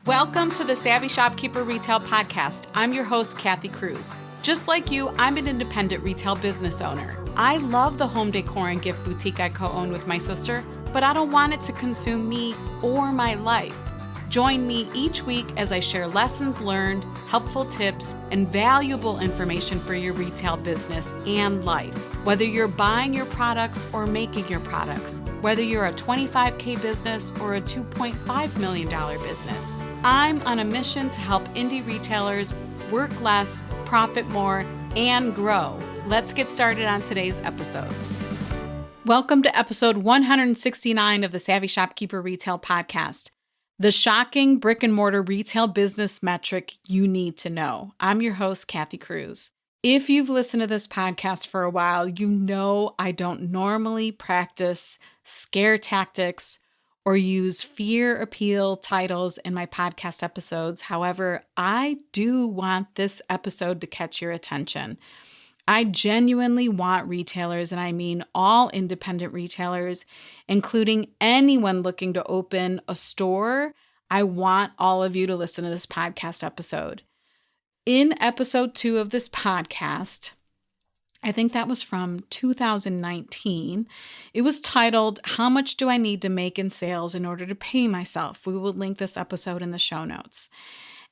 Welcome to the Savvy Shopkeeper Retail Podcast. I'm your host, Kathy Cruz. Just like you, I'm an independent retail business owner. I love the home decor and gift boutique I co-own with my sister, but I don't want it to consume me or my life. Join me each week as I share lessons learned, helpful tips, and valuable information for your retail business and life. Whether you're buying your products or making your products, whether you're a $25K business or a $2.5 million business, I'm on a mission to help indie retailers work less, profit more, and grow. Let's get started on today's episode. Welcome to episode 169 of the Savvy Shopkeeper Retail Podcast. The shocking brick and mortar retail business metric you need to know. I'm your host, Kathy Cruz. If you've listened to this podcast for a while, you know I don't normally practice scare tactics or use fear appeal titles in my podcast episodes. However, I do want this episode to catch your attention. I genuinely want retailers, and I mean all independent retailers, including anyone looking to open a store. I want all of you to listen to this podcast episode. In episode 2 of this podcast, I think that was from 2019, it was titled, How Much Do I Need to Make in Sales in Order to Pay Myself? We will link this episode in the show notes.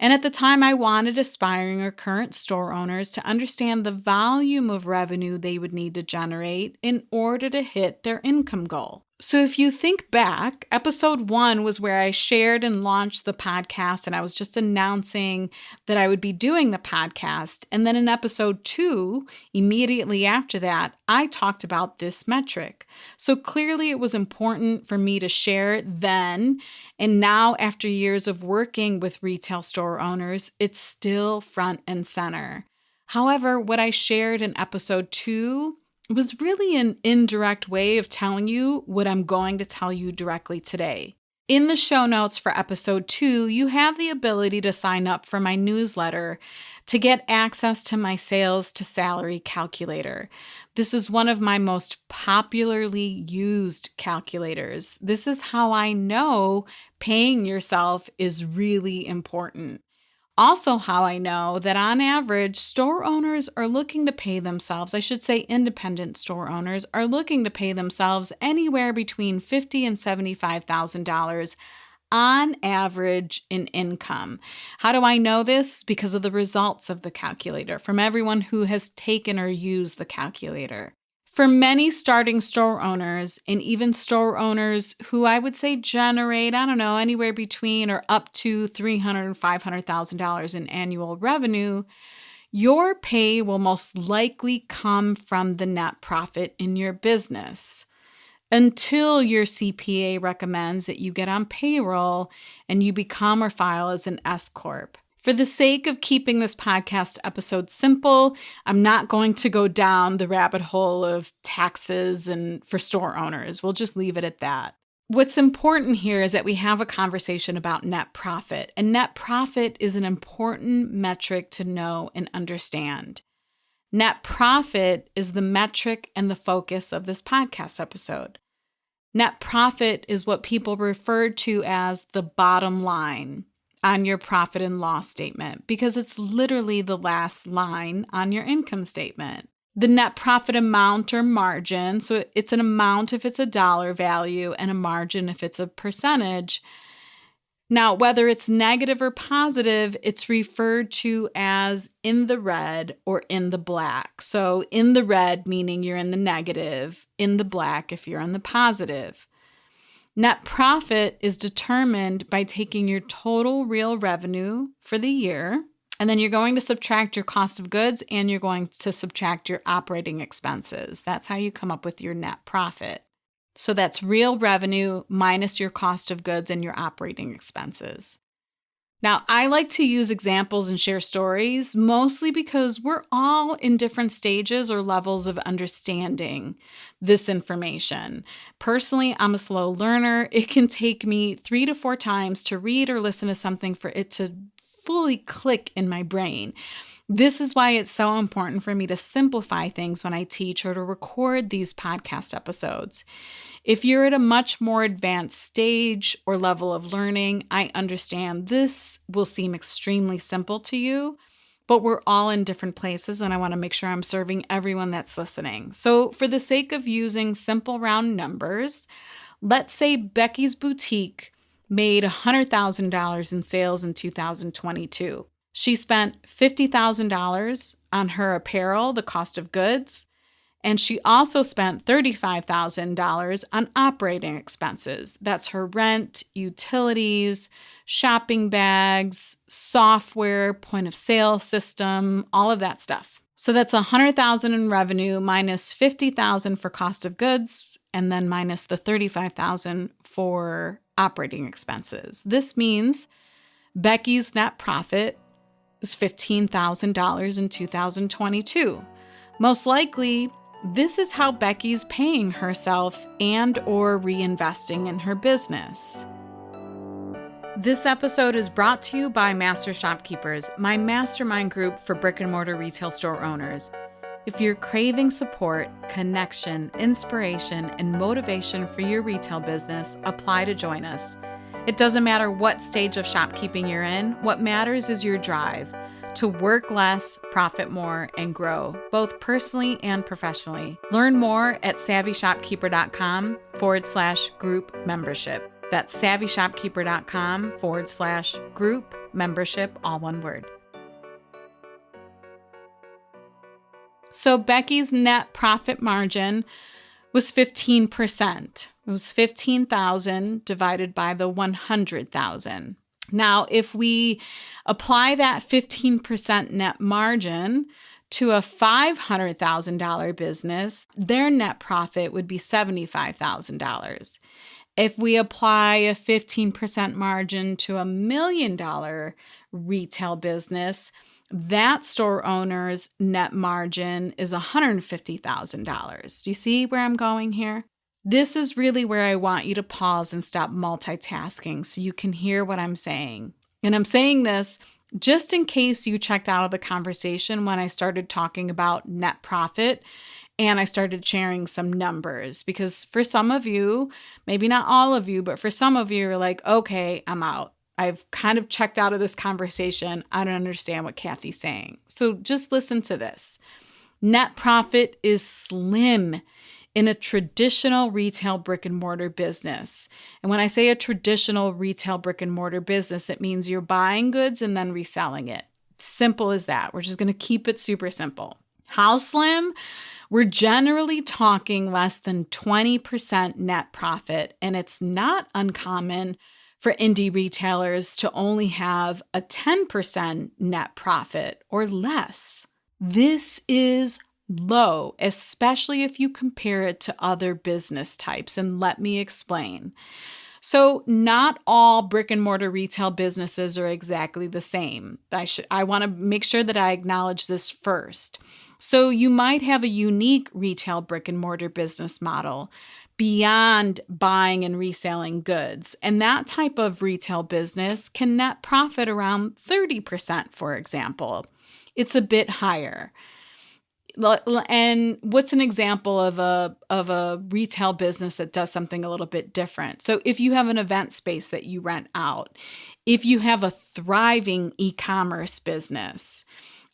And at the time, I wanted aspiring or current store owners to understand the volume of revenue they would need to generate in order to hit their income goal. So if you think back, episode 1 was where I shared and launched the podcast, and I was just announcing that I would be doing the podcast. And then in episode 2, immediately after that, I talked about this metric. So clearly it was important for me to share it then. And now, after years of working with retail store owners, it's still front and center. However, what I shared in episode 2 was really an indirect way of telling you what I'm going to tell you directly today. In the show notes for episode 2, you have the ability to sign up for my newsletter to get access to my sales to salary calculator. This is one of my most popularly used calculators. This is how I know paying yourself is really important. Also, how I know that on average, store owners are looking to pay themselves, I should say independent store owners are looking to pay themselves anywhere between $50,000 and $75,000 on average in income. How do I know this? Because of the results of the calculator from everyone who has taken or used the calculator. For many starting store owners, and even store owners who I would say generate, anywhere between or up to $300,000 and $500,000 in annual revenue, your pay will most likely come from the net profit in your business until your CPA recommends that you get on payroll and you become or file as an S Corp. For the sake of keeping this podcast episode simple, I'm not going to go down the rabbit hole of taxes and for store owners. We'll just leave it at that. What's important here is that we have a conversation about net profit, and net profit is an important metric to know and understand. Net profit is the metric and the focus of this podcast episode. Net profit is what people refer to as the bottom line on your profit and loss statement, because it's literally the last line on your income statement. The net profit amount or margin, so it's an amount if it's a dollar value and a margin if it's a percentage. Now, whether it's negative or positive, it's referred to as in the red or in the black. So in the red meaning you're in the negative, in the black if you're in the positive. Net profit is determined by taking your total real revenue for the year, and then you're going to subtract your cost of goods and you're going to subtract your operating expenses. That's how you come up with your net profit. So that's real revenue minus your cost of goods and your operating expenses. Now, I like to use examples and share stories, mostly because we're all in different stages or levels of understanding this information. Personally, I'm a slow learner. It can take me 3 to 4 times to read or listen to something for it to fully click in my brain. This is why it's so important for me to simplify things when I teach or to record these podcast episodes. If you're at a much more advanced stage or level of learning, I understand this will seem extremely simple to you, but we're all in different places and I want to make sure I'm serving everyone that's listening. So for the sake of using simple round numbers, let's say Becky's boutique made $100,000 in sales in 2022. She spent $50,000 on her apparel, the cost of goods, and she also spent $35,000 on operating expenses. That's her rent, utilities, shopping bags, software, point of sale system, all of that stuff. So that's $100,000 in revenue minus $50,000 for cost of goods, and then minus the $35,000 for operating expenses. This means Becky's net profit is $15,000 in 2022. Most likely, this is how Becky's paying herself and or reinvesting in her business. This episode is brought to you by Master Shopkeepers, my mastermind group for brick and mortar retail store owners. If you're craving support, connection, inspiration, and motivation for your retail business, apply to join us. It doesn't matter what stage of shopkeeping you're in. What matters is your drive to work less, profit more, and grow, both personally and professionally. Learn more at savvyshopkeeper.com/group membership. That's savvyshopkeeper.com/group membership, all one word. So Becky's net profit margin was 15%. It was 15,000 divided by the 100,000. Now, if we apply that 15% net margin to a $500,000 business, their net profit would be $75,000. If we apply a 15% margin to a $1 million retail business, that store owner's net margin is $150,000. Do you see where I'm going here? This is really where I want you to pause and stop multitasking so you can hear what I'm saying. And I'm saying this just in case you checked out of the conversation when I started talking about net profit and I started sharing some numbers. Because for some of you, maybe not all of you, but for some of you, you're like, okay, I'm out. I've kind of checked out of this conversation. I don't understand what Kathy's saying. So just listen to this. Net profit is slim in a traditional retail brick and mortar business. And when I say a traditional retail brick and mortar business, it means you're buying goods and then reselling it. Simple as that. We're just going to keep it super simple. How slim? We're generally talking less than 20% net profit, and it's not uncommon for indie retailers to only have a 10% net profit or less. This is low, especially if you compare it to other business types, and let me explain. So not all brick and mortar retail businesses are exactly the same. I want to make sure that I acknowledge this first. So you might have a unique retail brick and mortar business model beyond buying and reselling goods. And that type of retail business can net profit around 30%, for example. It's a bit higher. And what's an example of a retail business that does something a little bit different? So if you have an event space that you rent out, if you have a thriving e-commerce business,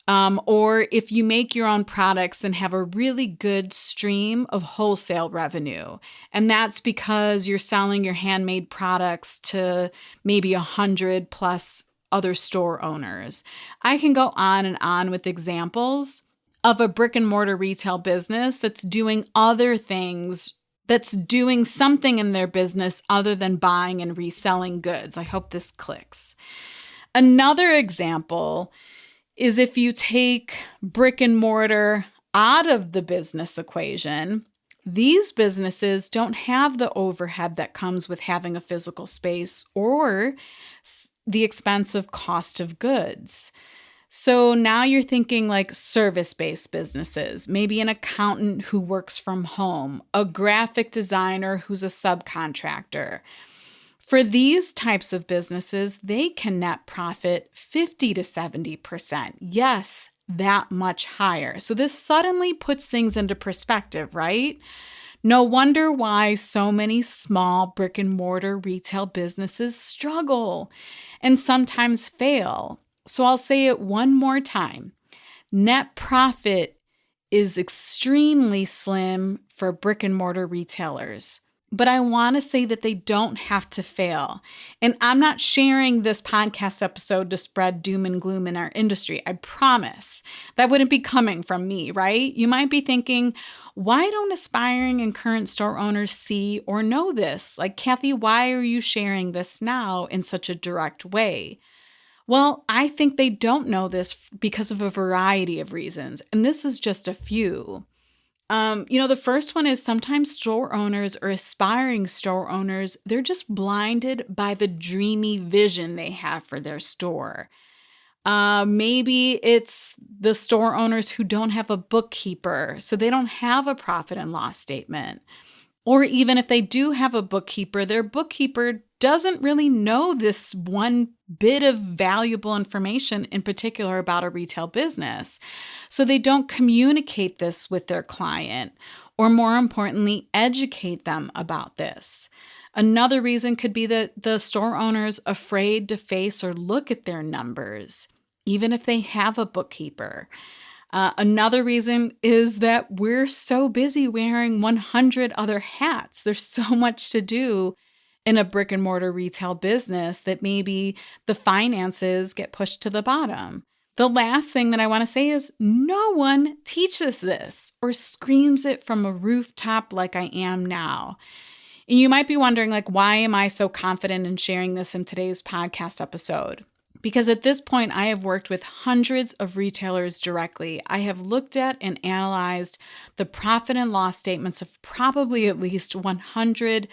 or if you make your own products and have a really good stream of wholesale revenue, and that's because you're selling your handmade products to maybe 100 plus other store owners. I can go on and on with examples of a brick and mortar retail business that's doing other things, that's doing something in their business other than buying and reselling goods. I hope this clicks. Another example is if you take brick and mortar out of the business equation, these businesses don't have the overhead that comes with having a physical space or the expensive cost of goods. So now you're thinking like service-based businesses, maybe an accountant who works from home, a graphic designer who's a subcontractor. For these types of businesses, they can net profit 50 to 70%. Yes, that much higher. So this suddenly puts things into perspective, right? No wonder why so many small brick and mortar retail businesses struggle and sometimes fail. So I'll say it one more time. Net profit is extremely slim for brick and mortar retailers. But I want to say that they don't have to fail. And I'm not sharing this podcast episode to spread doom and gloom in our industry. I promise. That wouldn't be coming from me, right? You might be thinking, why don't aspiring and current store owners see or know this? Like, Kathy, why are you sharing this now in such a direct way? Well, I think they don't know this because of a variety of reasons. And this is just a few. The first one is sometimes store owners or aspiring store owners, they're just blinded by the dreamy vision they have for their store. Maybe it's the store owners who don't have a bookkeeper, so they don't have a profit and loss statement. Or even if they do have a bookkeeper, their bookkeeper doesn't really know this one bit of valuable information in particular about a retail business. So they don't communicate this with their client, or more importantly, educate them about this. Another reason could be that the store owner's afraid to face or look at their numbers, even if they have a bookkeeper. Another reason is that we're so busy wearing 100 other hats. There's so much to do in a brick and mortar retail business that maybe the finances get pushed to the bottom. The last thing that I want to say is no one teaches this or screams it from a rooftop like I am now. And you might be wondering, like, why am I so confident in sharing this in today's podcast episode? Because at this point, I have worked with hundreds of retailers directly. I have looked at and analyzed the profit and loss statements of probably at least 100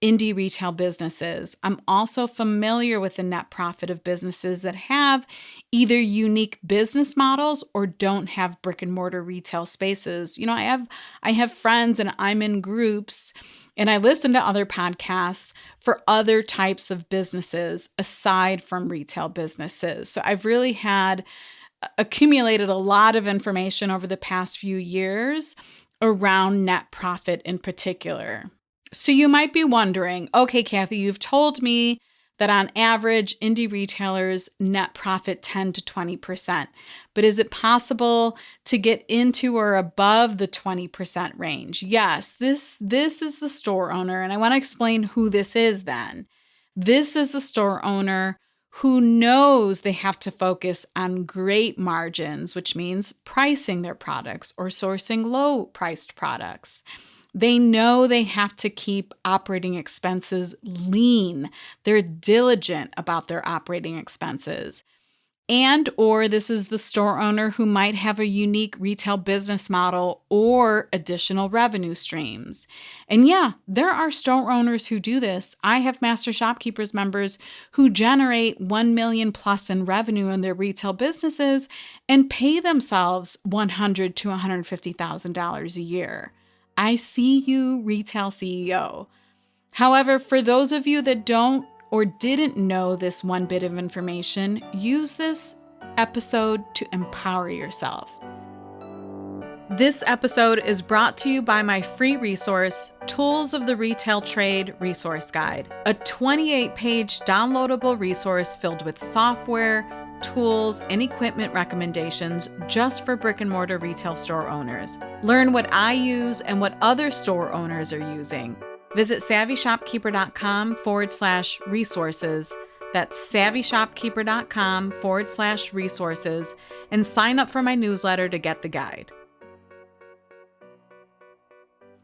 indie retail businesses. I'm also familiar with the net profit of businesses that have either unique business models or don't have brick and mortar retail spaces. I have friends and I'm in groups and I listen to other podcasts for other types of businesses aside from retail businesses. So I've really accumulated a lot of information over the past few years around net profit in particular. So you might be wondering, okay, Kathy, you've told me that on average, indie retailers net profit 10 to 20%. But is it possible to get into or above the 20% range? Yes, this is the store owner, and I want to explain who this is then. This is the store owner who knows they have to focus on great margins, which means pricing their products or sourcing low-priced products. They know they have to keep operating expenses lean. They're diligent about their operating expenses. Or this is the store owner who might have a unique retail business model or additional revenue streams. And yeah, there are store owners who do this. I have Master Shopkeepers members who generate $1 million plus in revenue in their retail businesses and pay themselves $100,000 to $150,000 a year. I see you, retail CEO. However, for those of you that don't or didn't know this one bit of information, use this episode to empower yourself. This episode is brought to you by my free resource, Tools of the Retail Trade Resource Guide, a 28-page downloadable resource filled with software, tools, and equipment recommendations just for brick and mortar retail store owners. Learn what I use and what other store owners are using. Visit savvyshopkeeper.com/resources. That's savvyshopkeeper.com/resources and sign up for my newsletter to get the guide.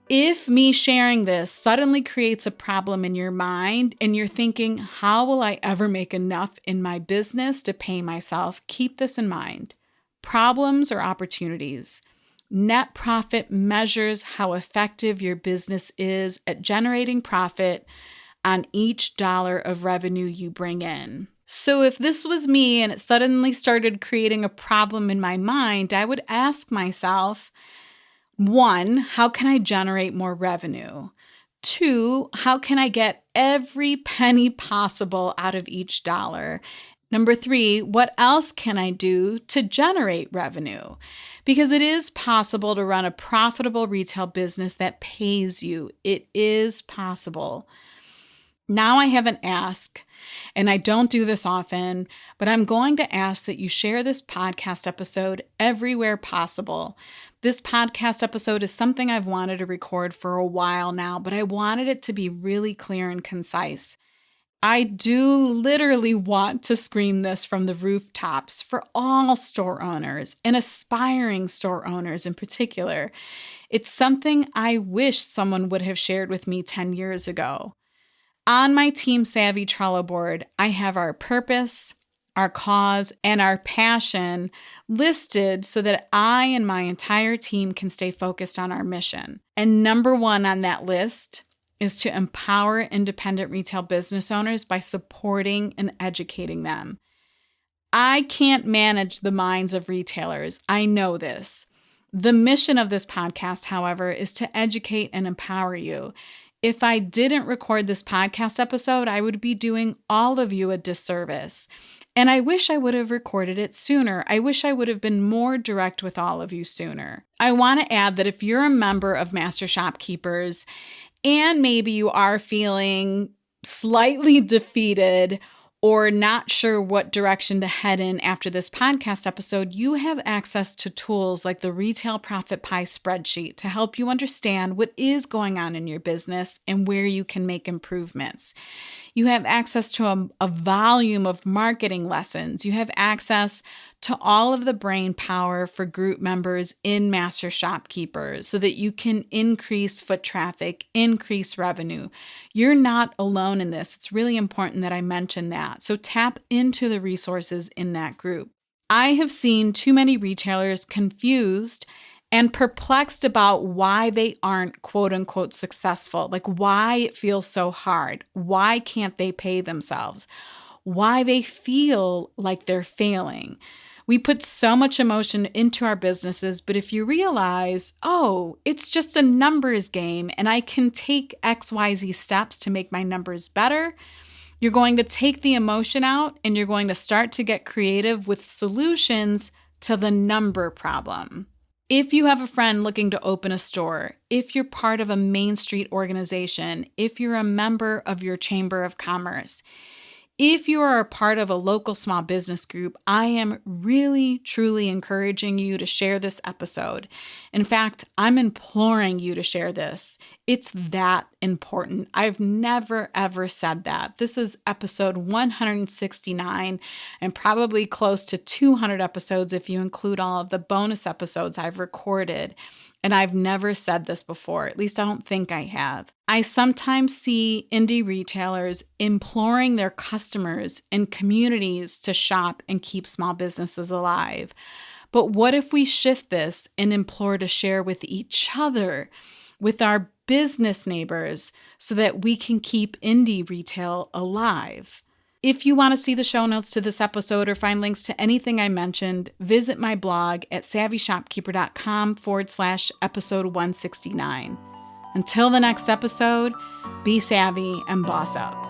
If me sharing this suddenly creates a problem in your mind and you're thinking, how will I ever make enough in my business to pay myself? Keep this in mind. Problems or opportunities. Net profit measures how effective your business is at generating profit on each dollar of revenue you bring in. So if this was me and it suddenly started creating a problem in my mind, I would ask myself, 1, how can I generate more revenue? 2, how can I get every penny possible out of each dollar. Number 3, what else can I do to generate revenue? Because it is possible to run a profitable retail business that pays you. It is possible. Now I have an ask, and I don't do this often, but I'm going to ask that you share this podcast episode everywhere possible. This podcast episode is something I've wanted to record for a while now, but I wanted it to be really clear and concise. I do literally want to scream this from the rooftops for all store owners and aspiring store owners in particular. It's something I wish someone would have shared with me 10 years ago. On my Team Savvy Trello board, I have our purpose, our cause, and our passion listed so that I and my entire team can stay focused on our mission. And number 1 on that list is to empower independent retail business owners by supporting and educating them. I can't manage the minds of retailers. I know this. The mission of this podcast, however, is to educate and empower you. If I didn't record this podcast episode, I would be doing all of you a disservice. And I wish I would have recorded it sooner. I wish I would have been more direct with all of you sooner. I want to add that if you're a member of Master Shopkeepers and maybe you are feeling slightly defeated or not sure what direction to head in after this podcast episode, you have access to tools like the Retail Profit Pie spreadsheet to help you understand what is going on in your business and where you can make improvements. You have access to a volume of marketing lessons. You have access to all of the brain power for group members in Master Shopkeepers so that you can increase foot traffic, increase revenue. You're not alone in this. It's really important that I mention that. So tap into the resources in that group. I have seen too many retailers confused and perplexed about why they aren't quote unquote successful, like why it feels so hard, why can't they pay themselves, why they feel like they're failing. We put so much emotion into our businesses, but if you realize, oh, it's just a numbers game and I can take XYZ steps to make my numbers better, you're going to take the emotion out and you're going to start to get creative with solutions to the number problem. If you have a friend looking to open a store, if you're part of a Main Street organization, if you're a member of your Chamber of Commerce, if you are a part of a local small business group, I am really, truly encouraging you to share this episode. In fact, I'm imploring you to share this. It's that important. I've never, ever said that. This is episode 169 and probably close to 200 episodes if you include all of the bonus episodes I've recorded. And I've never said this before, at least I don't think I have. I sometimes see indie retailers imploring their customers and communities to shop and keep small businesses alive. But what if we shift this and implore to share with each other, with our business neighbors, so that we can keep indie retail alive? If you want to see the show notes to this episode or find links to anything I mentioned, visit my blog at savvyshopkeeper.com/episode 169. Until the next episode, be savvy and boss up.